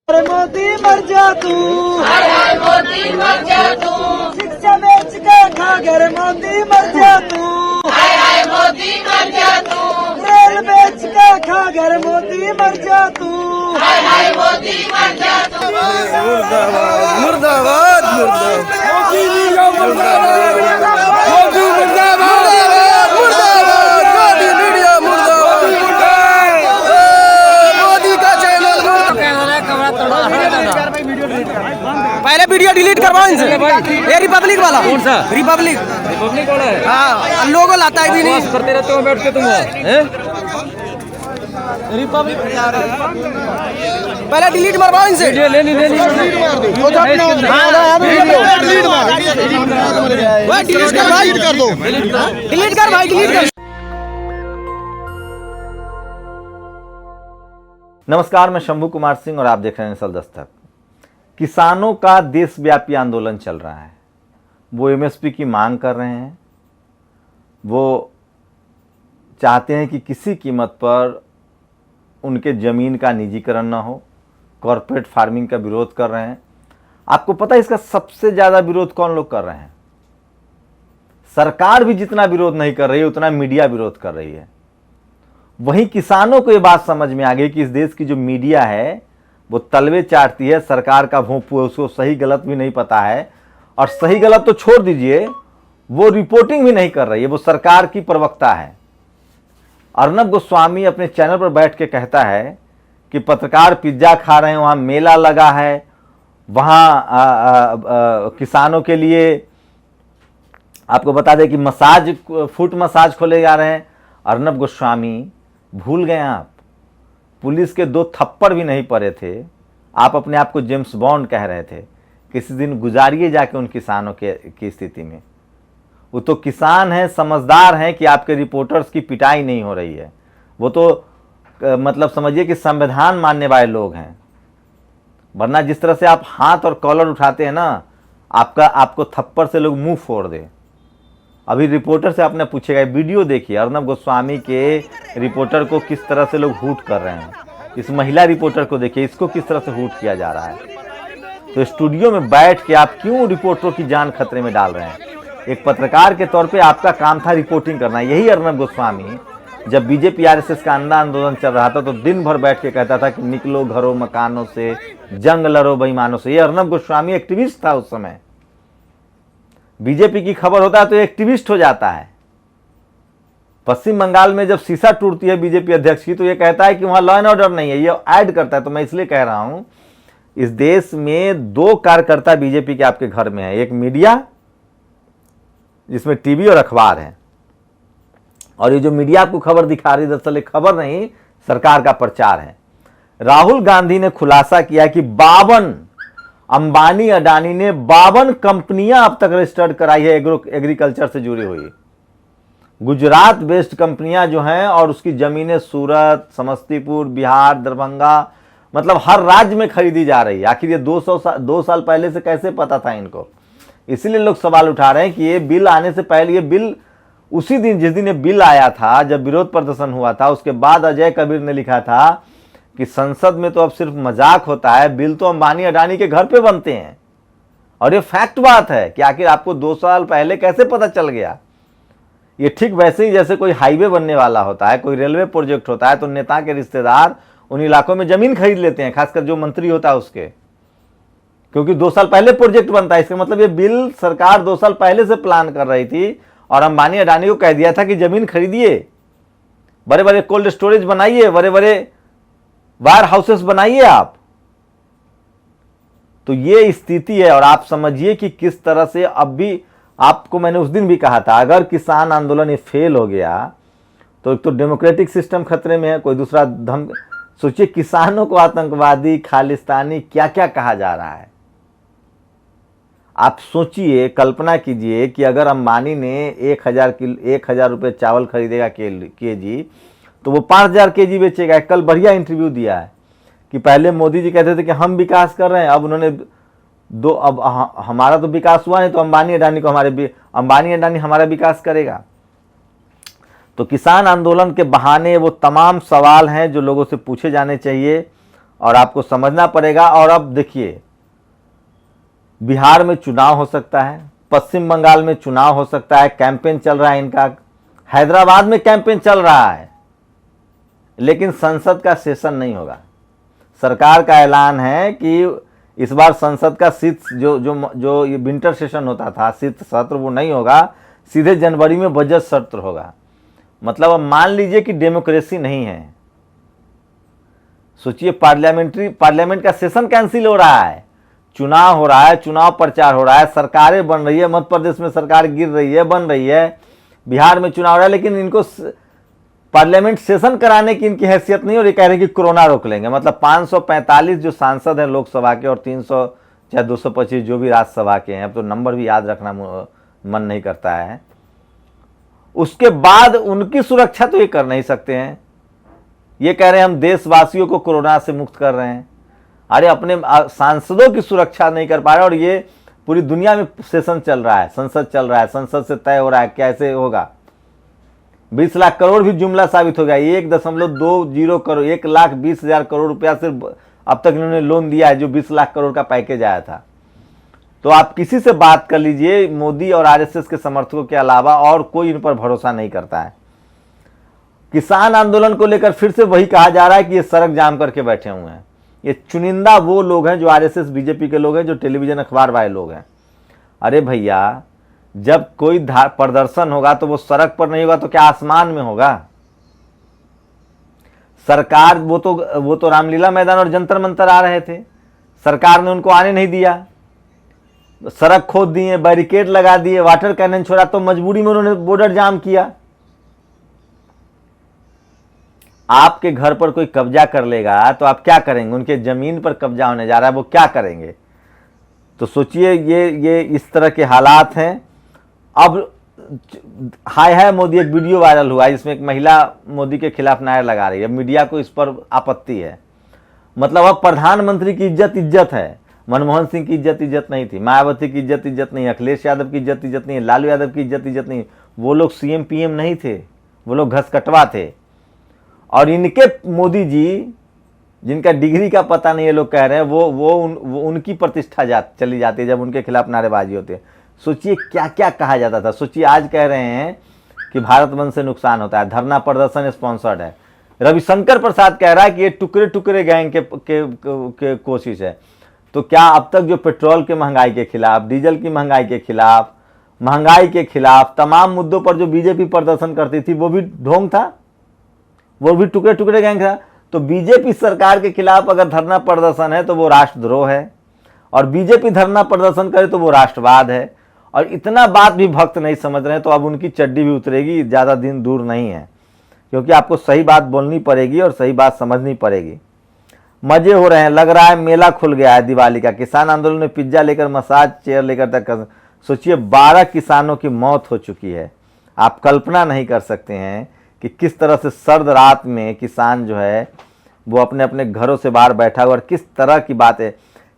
अरे मोदी मर जा तू, हाय मोदी मर जा तू, शिक्षा बेच के खा घर मोदी मर जा तू, हाय मोदी मर जा तू, रेल बेच के खा घर मोदी मर जा तू, हाय मोदी मर जा तू। मुर्दाबाद मुर्दाबाद मोदी मुर्दाबाद मोदी मुर्दाबाद मुर्दाबाद मोदी मीडिया मुर्दाबाद मोदी का चैनल पहले वीडियो डिलीट करवाओ इनसे। ये रिपब्लिक वाला कौन सा? रिपब्लिक रिपब्लिक वाला है। हाँ, लोगो लाता है भी नहीं। बकवास करते रहते हो बैठ के तुम रिपब्लिक पहले डिलीट मरवाओ इनसे। वीडियो लेनी डिलीट कर भाई, डिलीट कर भाई, डिलीट कर। नमस्कार, मैं शंभू कुमार सिंह और आप देख रहे हैं नस्ल दस्तक। किसानों का देशव्यापी आंदोलन चल रहा है। वो एमएसपी की मांग कर रहे हैं। वो चाहते हैं कि किसी कीमत पर उनके ज़मीन का निजीकरण ना हो। कॉरपोरेट फार्मिंग का विरोध कर रहे हैं। आपको पता है इसका सबसे ज़्यादा विरोध कौन लोग कर रहे हैं? सरकार भी जितना विरोध नहीं कर रही है उतना मीडिया विरोध कर रही है। वहीं किसानों को ये बात समझ में आ गई कि इस देश की जो मीडिया है वो तलवे चाटती है, सरकार का भोंपू है, उसको सही गलत भी नहीं पता है। और सही गलत तो छोड़ दीजिए, वो रिपोर्टिंग भी नहीं कर रही है। वो सरकार की प्रवक्ता है। अर्नब गोस्वामी अपने चैनल पर बैठ के कहता है कि पत्रकार पिज्जा खा रहे हैं, वहाँ मेला लगा है, वहाँ किसानों के लिए आपको बता दें कि मसाज, फुट मसाज खोले जा रहे हैं। अर्नब गोस्वामी भूल गए आप, पुलिस के 2 थप्पड़ भी नहीं पड़े थे, आप अपने आप को जेम्स बॉन्ड कह रहे थे। किसी दिन गुजारिए जाके उन किसानों की स्थिति में। वो तो किसान हैं, समझदार हैं कि आपके रिपोर्टर्स की पिटाई नहीं हो रही है। वो तो मतलब समझिए कि संविधान मानने वाले लोग हैं। वरना जिस तरह से आप हाथ और कॉलर उठाते हैं ना, आपको थप्पड़ से लोग मुंह फोड़ दे। अभी रिपोर्टर से आपने पूछेगा, वीडियो देखिए, अर्नब गोस्वामी के रिपोर्टर को किस तरह से लोग हूट कर रहे हैं। इस महिला रिपोर्टर को देखिए, इसको किस तरह से हूट किया जा रहा है। तो स्टूडियो में बैठ के आप क्यों रिपोर्टरों की जान खतरे में डाल रहे हैं? एक पत्रकार के तौर पे आपका काम था रिपोर्टिंग करना। यही अर्नब गोस्वामी जब बीजेपी आरएसएस का अंडा आंदोलन चल रहा था तो दिन भर बैठ के कहता था कि निकलो घरों मकानों से, जंग लड़ो बेईमानों से। ये अर्नब गोस्वामी एक्टिविस्ट था उस समय। बीजेपी की खबर होता है तो एक्टिविस्ट हो जाता है। पश्चिम बंगाल में जब शीशा टूटती है बीजेपी अध्यक्ष की तो ये कहता है कि वहां लॉ एंड ऑर्डर नहीं है, ये ऐड करता है। तो मैं इसलिए कह रहा हूं, इस देश में 2 कार्यकर्ता बीजेपी के आपके घर में है। एक मीडिया जिसमें टीवी और अखबार है, और ये जो मीडिया आपको खबर दिखा रही है दरअसल खबर नहीं, सरकार का प्रचार है। राहुल गांधी ने खुलासा किया कि 52 अंबानी अडानी ने 52 कंपनियां अब तक रजिस्टर्ड कराई है एग्रीकल्चर से जुड़ी हुई। गुजरात बेस्ड कंपनियां जो हैं, और उसकी जमीनें सूरत, समस्तीपुर, बिहार, दरभंगा, मतलब हर राज्य में खरीदी जा रही है। आखिर ये 2 साल पहले से कैसे पता था इनको? इसीलिए लोग सवाल उठा रहे हैं कि ये बिल आने से पहले, ये बिल उसी दिन जिस दिन ये बिल आया था, जब विरोध प्रदर्शन हुआ था, उसके बाद अजय कबीर ने लिखा था कि संसद में तो अब सिर्फ मजाक होता है, बिल तो अंबानी अडानी के घर पे बनते हैं। और ये फैक्ट बात है कि आखिर आपको 2 साल पहले कैसे पता चल गया? ये ठीक वैसे ही जैसे कोई हाईवे बनने वाला होता है, कोई रेलवे प्रोजेक्ट होता है, तो नेता के रिश्तेदार उन इलाकों में जमीन खरीद लेते हैं, खासकर जो मंत्री होता है उसके, क्योंकि 2 साल पहले प्रोजेक्ट बनता है। इसका मतलब ये बिल सरकार 2 साल पहले से प्लान कर रही थी और अंबानी अडानी को कह दिया था कि जमीन खरीदिए, बड़े बड़े कोल्ड स्टोरेज बनाइए, बड़े बड़े वायर हाउसेस बनाइए आप। तो ये स्थिति है। और आप समझिए कि किस तरह से अब भी, आपको मैंने उस दिन भी कहा था, अगर किसान आंदोलन ये फेल हो गया तो एक तो डेमोक्रेटिक सिस्टम खतरे में है, कोई दूसरा धम। सोचिए किसानों को आतंकवादी, खालिस्तानी क्या क्या कहा जा रहा है। आप सोचिए, कल्पना कीजिए कि अगर अंबानी ने 1000 रुपये चावल खरीदेगा केजी, तो वो 5000 केजी बेचेगा। कल बढ़िया इंटरव्यू दिया है कि पहले मोदी जी कहते थे कि हम विकास कर रहे हैं, अब उन्होंने अब हमारा तो विकास हुआ नहीं, तो अंबानी अडानी हमारा विकास करेगा। तो किसान आंदोलन के बहाने वो तमाम सवाल हैं जो लोगों से पूछे जाने चाहिए और आपको समझना पड़ेगा। और अब देखिए, बिहार में चुनाव हो सकता है, पश्चिम बंगाल में चुनाव हो सकता है, कैंपेन चल रहा है इनका, हैदराबाद में कैंपेन चल रहा है, लेकिन संसद का सेशन नहीं होगा। सरकार का ऐलान है कि इस बार संसद का शीत जो ये विंटर सेशन होता था, शीत सत्र, वो नहीं होगा, सीधे जनवरी में बजट सत्र होगा। मतलब अब मान लीजिए कि डेमोक्रेसी नहीं है। सोचिए, पार्लियामेंट का सेशन कैंसिल हो रहा है, चुनाव हो रहा है, चुनाव प्रचार हो रहा है, सरकारें बन रही है, मध्य प्रदेश में सरकार गिर रही है, बन रही है, बिहार में चुनाव हो रहा है, लेकिन इनको पार्लियामेंट सेशन कराने की इनकी हैसियत नहीं, और ये कह रहे हैं कि कोरोना रोक लेंगे। मतलब 545 जो सांसद हैं लोकसभा के और 300 चाहे 225 जो भी राज्यसभा के हैं, अब तो नंबर भी याद रखना मन नहीं करता है, उसके बाद उनकी सुरक्षा तो ये कर नहीं सकते हैं। ये कह रहे हैं हम देशवासियों को कोरोना से मुक्त कर रहे हैं। अरे अपने सांसदों की सुरक्षा नहीं कर पा रहे, और ये पूरी दुनिया में सेशन चल रहा है, संसद चल रहा है, संसद से तय हो रहा है कैसे होगा। 20 लाख करोड़ भी जुमला साबित हो गया। 1.20 करोड़, 1,20,000 करोड़ रुपया सिर्फ अब तक इन्होंने लोन दिया है, जो 20 लाख करोड़ का पैकेज आया था। तो आप किसी से बात कर लीजिए, मोदी और आरएसएस के समर्थकों के अलावा और कोई इन पर भरोसा नहीं करता है। किसान आंदोलन को लेकर फिर से वही कहा जा रहा है कि ये सड़क जाम करके बैठे हुए हैं। ये चुनिंदा वो लोग हैं जो आरएसएस बीजेपी के लोग हैं, जो टेलीविजन अखबार वाले लोग हैं। अरे भैया, जब कोई प्रदर्शन होगा तो वो सड़क पर नहीं होगा तो क्या आसमान में होगा? सरकार वो तो रामलीला मैदान और जंतर मंतर आ रहे थे, सरकार ने उनको आने नहीं दिया, सड़क खोद दिए, बैरिकेड लगा दिए, वाटर कैनन छोड़ा, तो मजबूरी में उन्होंने बॉर्डर जाम किया। आपके घर पर कोई कब्जा कर लेगा तो आप क्या करेंगे? उनके जमीन पर कब्जा होने जा रहा है, वो क्या करेंगे? तो सोचिए, ये इस तरह के हालात हैं। अब हाय मोदी एक वीडियो वायरल हुआ है जिसमें एक महिला मोदी के खिलाफ नारे लगा रही है। मीडिया को इस पर आपत्ति है। मतलब अब प्रधानमंत्री की इज्जत है, मनमोहन सिंह की इज्जत नहीं थी, मायावती की इज्जत नहीं, अखिलेश यादव की इज्जत नहीं, लालू यादव की इज्जत नहीं। वो लोग सीएम पीएम नहीं थे, वो लोग घसकटवा थे। और इनके मोदी जी, जिनका डिग्री का पता नहीं है, लोग कह रहे हैं वो उनकी प्रतिष्ठा चली जाती है जब उनके खिलाफ नारेबाजी होती है। सोचिए क्या क्या कहा जाता था। सोचिए, आज कह रहे हैं कि भारत बंद से नुकसान होता है, धरना प्रदर्शन स्पॉन्सर्ड है। रविशंकर प्रसाद कह रहा है कि ये टुकड़े टुकड़े गैंग के कोशिश है। तो क्या अब तक जो पेट्रोल के महंगाई के खिलाफ, डीजल की महंगाई के खिलाफ तमाम मुद्दों पर जो बीजेपी प्रदर्शन करती थी, वो भी ढोंग था, वो भी टुकड़े टुकड़े गैंग था? तो बीजेपी सरकार के खिलाफ अगर धरना प्रदर्शन है तो वो राष्ट्रद्रोह है, और बीजेपी धरना प्रदर्शन करे तो वो राष्ट्रवाद है। और इतना बात भी भक्त नहीं समझ रहे हैं, तो अब उनकी चड्डी भी उतरेगी, ज़्यादा दिन दूर नहीं है, क्योंकि आपको सही बात बोलनी पड़ेगी और सही बात समझनी पड़ेगी। मजे हो रहे हैं, लग रहा है मेला खुल गया है दिवाली का। किसान आंदोलन में पिज्जा लेकर, मसाज चेयर लेकर तक, सोचिए 12 किसानों की मौत हो चुकी है। आप कल्पना नहीं कर सकते हैं कि किस तरह से सर्द रात में किसान जो है वो अपने अपने घरों से बाहर बैठा हुआ, और किस तरह की बात है।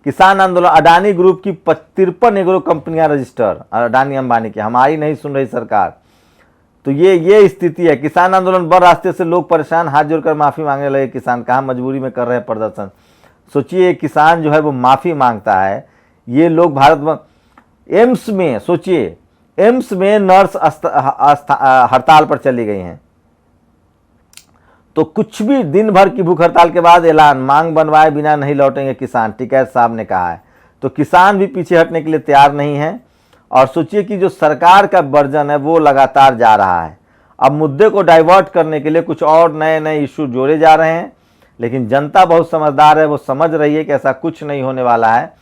किसान आंदोलन, अडानी ग्रुप की 53 एग्रो कंपनियां रजिस्टर, अडानी अंबानी की, हमारी नहीं सुन रही सरकार। तो ये स्थिति है। किसान आंदोलन बढ़ रास्ते से लोग परेशान, हाथ जोड़कर माफी मांगने लगे किसान, कहा मजबूरी में कर रहे हैं प्रदर्शन। सोचिए, किसान जो है वो माफी मांगता है। ये लोग भारत एम्स में, सोचिए एम्स में नर्स हड़ताल पर चली गई हैं। तो कुछ भी, दिन भर की भूख हड़ताल के बाद ऐलान, मांग बनवाए बिना नहीं लौटेंगे किसान, टिकैत साहब ने कहा है। तो किसान भी पीछे हटने के लिए तैयार नहीं है। और सोचिए कि जो सरकार का वर्जन है वो लगातार जा रहा है। अब मुद्दे को डाइवर्ट करने के लिए कुछ और नए नए इशू जोड़े जा रहे हैं, लेकिन जनता बहुत समझदार है, वो समझ रही है कि ऐसा कुछ नहीं होने वाला है।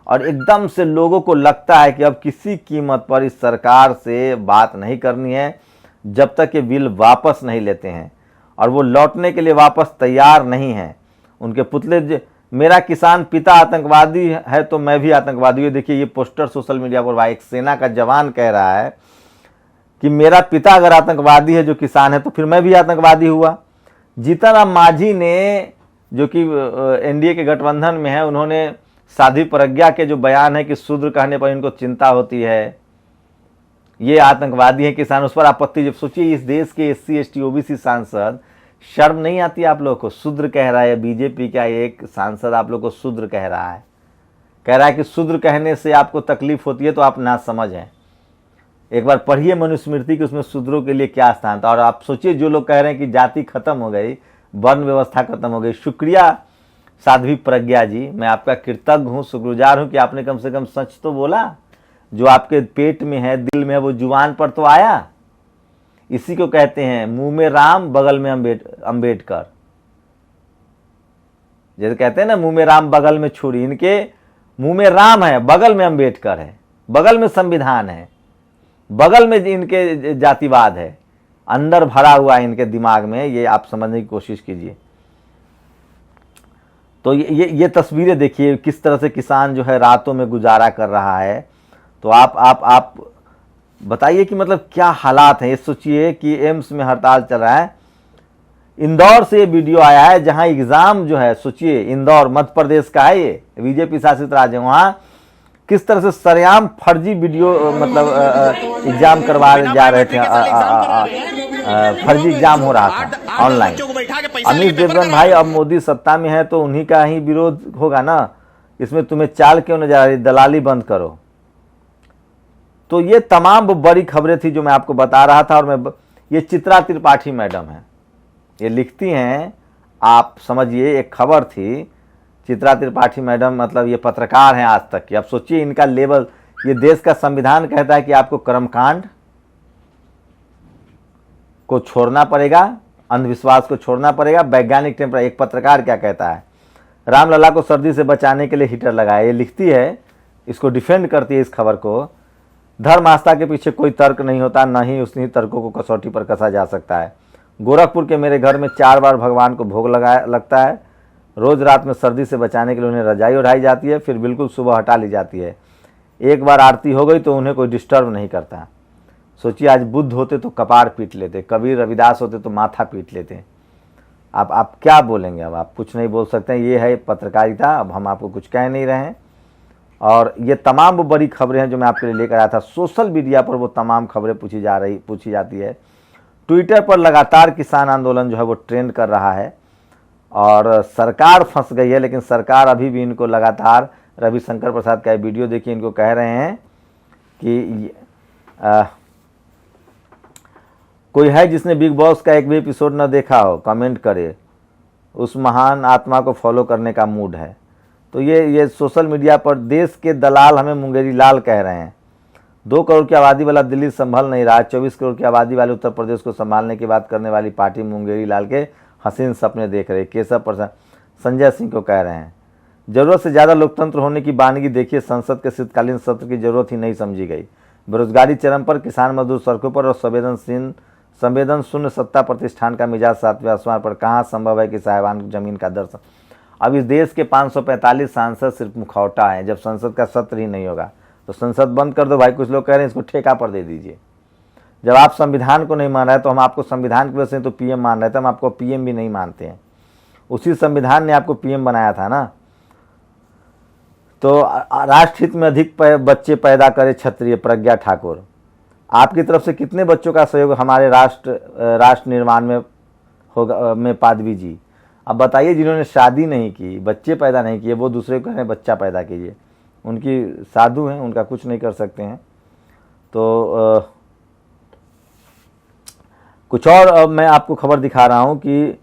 और एकदम से लोगों को लगता है कि अब किसी कीमत पर इस सरकार से बात नहीं करनी है जब तक ये बिल वापस नहीं लेते हैं, और वो लौटने के लिए वापस तैयार नहीं है। उनके पुतले, मेरा किसान पिता आतंकवादी है तो मैं भी आतंकवादी हूँ। देखिए ये पोस्टर सोशल मीडिया पर एक सेना का जवान कह रहा है कि मेरा पिता अगर आतंकवादी है जो किसान है तो फिर मैं भी आतंकवादी हुआ। जीतन राम मांझी ने, जो कि एनडीए के गठबंधन में है, उन्होंने साध्वी प्रज्ञा के जो बयान है कि शूद्र कहने पर इनको चिंता होती है, ये आतंकवादी है किसान, उस पर आपत्ति। जब सोचिए इस देश के SC ST OBC सांसद शर्म नहीं आती आप लोगों को? शूद्र कह रहा है, बीजेपी का एक सांसद आप लोग को शूद्र कह रहा है, कह रहा है कि शूद्र कहने से आपको तकलीफ होती है तो आप ना समझ हैं। एक बार पढ़िए मनुस्मृति कि उसमें शूद्रों के लिए क्या स्थान था। और आप सोचिए जो लोग कह रहे हैं कि जाति खत्म हो गई, वर्ण व्यवस्था खत्म हो गई, शुक्रिया साध्वी प्रज्ञा जी, मैं आपका कृतज्ञ हूँ, शुक्रगुजार हूँ कि आपने कम से कम सच तो बोला। जो आपके पेट में है, दिल में है, वो जुबान पर तो आया। इसी को कहते हैं मुंह में राम बगल में अंबेडकर। जैसे कहते हैं ना मुंह में राम बगल में छुरी, इनके मुंह में राम है, बगल में अंबेडकर है, बगल में संविधान है, बगल में इनके जातिवाद है, अंदर भरा हुआ है इनके दिमाग में। ये आप समझने की कोशिश कीजिए। तो ये तस्वीरें देखिए किस तरह से किसान जो है रातों में गुजारा कर रहा है। तो आप बताइए कि मतलब क्या हालात हैं। ये सोचिए कि एम्स में हड़ताल चल रहा है। इंदौर से ये वीडियो आया है जहां एग्जाम जो है, सोचिए इंदौर मध्य प्रदेश का है, ये बीजेपी शासित राज्य है, वहां किस तरह से सरेआम फर्जी वीडियो मतलब एग्जाम करवा जा रहे थे, फर्जी एग्जाम हो रहा था ऑनलाइन। अमित देवगन भाई अब मोदी सत्ता में है तो उन्हीं का ही विरोध होगा ना, इसमें तुम्हें चाल क्यों न जा रही, दलाली बंद करो। तो ये तमाम बड़ी खबरें थी जो मैं आपको बता रहा था। और ये चित्रा त्रिपाठी मैडम है, ये लिखती हैं, आप समझिए एक खबर थी। चित्रा त्रिपाठी मैडम मतलब ये पत्रकार हैं आज तक की। अब सोचिए इनका लेवल, ये देश का संविधान कहता है कि आपको कर्मकांड को छोड़ना पड़ेगा, अंधविश्वास को छोड़ना पड़ेगा, वैज्ञानिक टेम्पर। एक पत्रकार क्या कहता है, रामलला को सर्दी से बचाने के लिए हीटर लगाए। ये लिखती है, इसको डिफेंड करती है इस खबर को। धर्म आस्था के पीछे कोई तर्क नहीं होता, न ही उसी तर्कों को कसौटी पर कसा जा सकता है। गोरखपुर के मेरे घर में 4 बार भगवान को भोग लगता है। रोज रात में सर्दी से बचाने के लिए उन्हें रजाई उठाई जाती है, फिर बिल्कुल सुबह हटा ली जाती है। एक बार आरती हो गई तो उन्हें कोई डिस्टर्ब नहीं करता। सोचिए आज बुद्ध होते तो कपार पीट लेते, कबीर रविदास होते तो माथा पीट लेते। आप क्या बोलेंगे? अब आप कुछ नहीं बोल सकते हैं। ये है पत्रकारिता। अब हम आपको कुछ कह नहीं रहे हैं। और ये तमाम वो बड़ी खबरें हैं जो मैं आपके लिए लेकर आया था। सोशल मीडिया पर वो तमाम खबरें पूछी जाती है। ट्विटर पर लगातार किसान आंदोलन जो है वो ट्रेंड कर रहा है और सरकार फंस गई है। लेकिन सरकार अभी भी इनको लगातार, रविशंकर प्रसाद का वीडियो देखिए, इनको कह रहे हैं कि कोई है जिसने बिग बॉस का एक भी एपिसोड न देखा हो, कमेंट करे, उस महान आत्मा को फॉलो करने का मूड है। तो ये सोशल मीडिया पर देश के दलाल हमें मुंगेरी लाल कह रहे हैं। 2 करोड़ की आबादी वाला दिल्ली संभल नहीं रहा, 24 करोड़ की आबादी वाले उत्तर प्रदेश को संभालने की बात करने वाली पार्टी मुंगेरी लाल के हसीन सपने देख रहे। केशव प्रसाद संजय सिंह को कह रहे हैं, जरूरत से ज़्यादा लोकतंत्र होने की बानगी देखिए, संसद के शीतकालीन सत्र की जरूरत ही नहीं समझी गई। बेरोजगारी चरम पर, किसान मजदूर सड़कों पर और संवेदन शून्य सत्ता प्रतिष्ठान का मिजाज 7वें आसमान पर। कहाँ संभव है कि साहिबान जमीन का दर्शन। अब इस देश के 545 सांसद सिर्फ मुखौटा हैं। जब संसद का सत्र ही नहीं होगा तो संसद बंद कर दो भाई। कुछ लोग कह रहे हैं इसको ठेका पर दे दीजिए। जब आप संविधान को नहीं मान रहे तो हम आपको संविधान की वजह से तो पीएम मान रहे थे, हम आपको पीएम भी नहीं मानते हैं। उसी संविधान ने आपको पीएम बनाया था ना। तो राष्ट्र हित में अधिक बच्चे पैदा करे क्षत्रिय प्रज्ञा ठाकुर। आपकी तरफ से कितने बच्चों का सहयोग हमारे राष्ट्र निर्माण में होगा में पादवी जी? अब बताइए, जिन्होंने शादी नहीं की, बच्चे पैदा नहीं किए, वो दूसरे को कह रहे हैं बच्चा पैदा कीजिए। उनकी साधु हैं, उनका कुछ नहीं कर सकते हैं। तो कुछ और मैं आपको खबर दिखा रहा हूं कि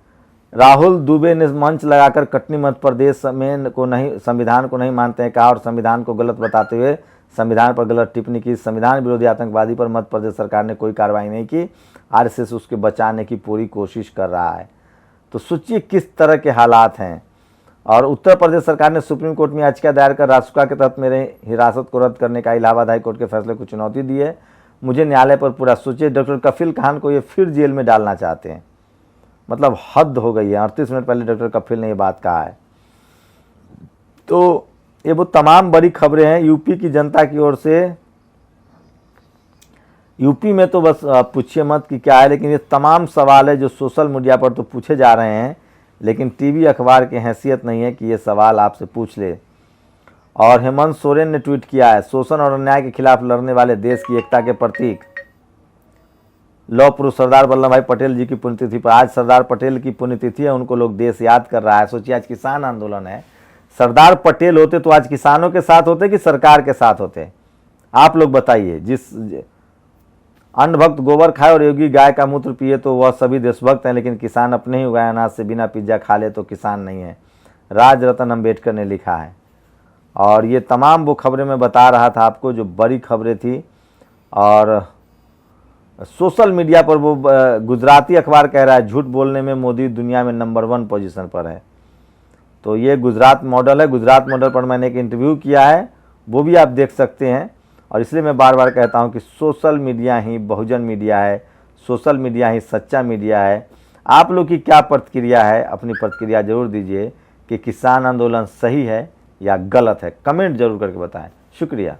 राहुल दुबे ने मंच लगाकर कटनी मध्य प्रदेश में संविधान को नहीं मानते हैं कहा और संविधान को गलत बताते हुए संविधान पर गलत टिप्पणी की। संविधान विरोधी आतंकवादी पर मध्य प्रदेश सरकार ने कोई कार्रवाई नहीं की, आरएसएस उसके बचाने की पूरी कोशिश कर रहा है। तो सोचिए किस तरह के हालात हैं। और उत्तर प्रदेश सरकार ने सुप्रीम कोर्ट में याचिका दायर कर रासुका के तहत मेरे हिरासत को रद्द करने का इलाहाबाद हाई कोर्ट के फैसले को चुनौती दी है। मुझे न्यायालय पर पूरा। सोचिए डॉक्टर कफील खान को ये फिर जेल में डालना चाहते हैं, मतलब हद हो गई है। 38 मिनट पहले डॉक्टर कफील ने ये बात कहा है। तो ये वो तमाम बड़ी खबरें हैं यूपी की जनता की ओर से। यूपी में तो बस पूछिए मत कि क्या है, लेकिन ये तमाम सवाल है जो सोशल मीडिया पर तो पूछे जा रहे हैं, लेकिन टीवी अखबार की हैसियत नहीं है कि ये सवाल आपसे पूछ ले। और हेमंत सोरेन ने ट्वीट किया है, शोषण और अन्याय के खिलाफ लड़ने वाले देश की एकता के प्रतीक। लौह पुरुष सरदार वल्लभ भाई पटेल जी की पुण्यतिथि पर, आज सरदार पटेल की पुण्यतिथि है, उनको लोग देश याद कर रहा है। सोचिए आज किसान आंदोलन है, सरदार पटेल होते तो आज किसानों के साथ होते कि सरकार के साथ होते? आप लोग बताइए। जिस अन्न भक्त गोबर खाए और योगी गाय का मूत्र पिए तो वह सभी देशभक्त हैं, लेकिन किसान अपने ही उगाए अनाज से बिना पिज्जा खा ले तो किसान नहीं है। राज रतन अम्बेडकर ने लिखा है। और ये तमाम वो खबरें मैं बता रहा था आपको जो बड़ी खबरें थी। और सोशल मीडिया पर वो गुजराती अखबार कह रहा है झूठ बोलने में मोदी दुनिया में नंबर 1 पोजीशन पर है। तो ये गुजरात मॉडल है। गुजरात मॉडल पर मैंने एक इंटरव्यू किया है, वो भी आप देख सकते हैं। और इसलिए मैं बार बार कहता हूं कि सोशल मीडिया ही बहुजन मीडिया है, सोशल मीडिया ही सच्चा मीडिया है। आप लोग की क्या प्रतिक्रिया है? अपनी प्रतिक्रिया जरूर दीजिए कि किसान आंदोलन सही है या गलत है, कमेंट जरूर करके बताएं। शुक्रिया।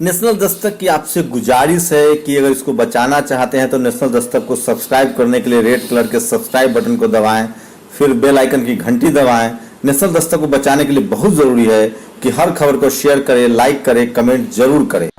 नेशनल दस्तक की आपसे गुजारिश है कि अगर इसको बचाना चाहते हैं तो नेशनल दस्तक को सब्सक्राइब करने के लिए रेड कलर के सब्सक्राइब बटन को दबाएं, फिर बेल आइकन की घंटी दबाएं। नेशनल दस्तक को बचाने के लिए बहुत जरूरी है कि हर खबर को शेयर करें, लाइक करें, कमेंट जरूर करें।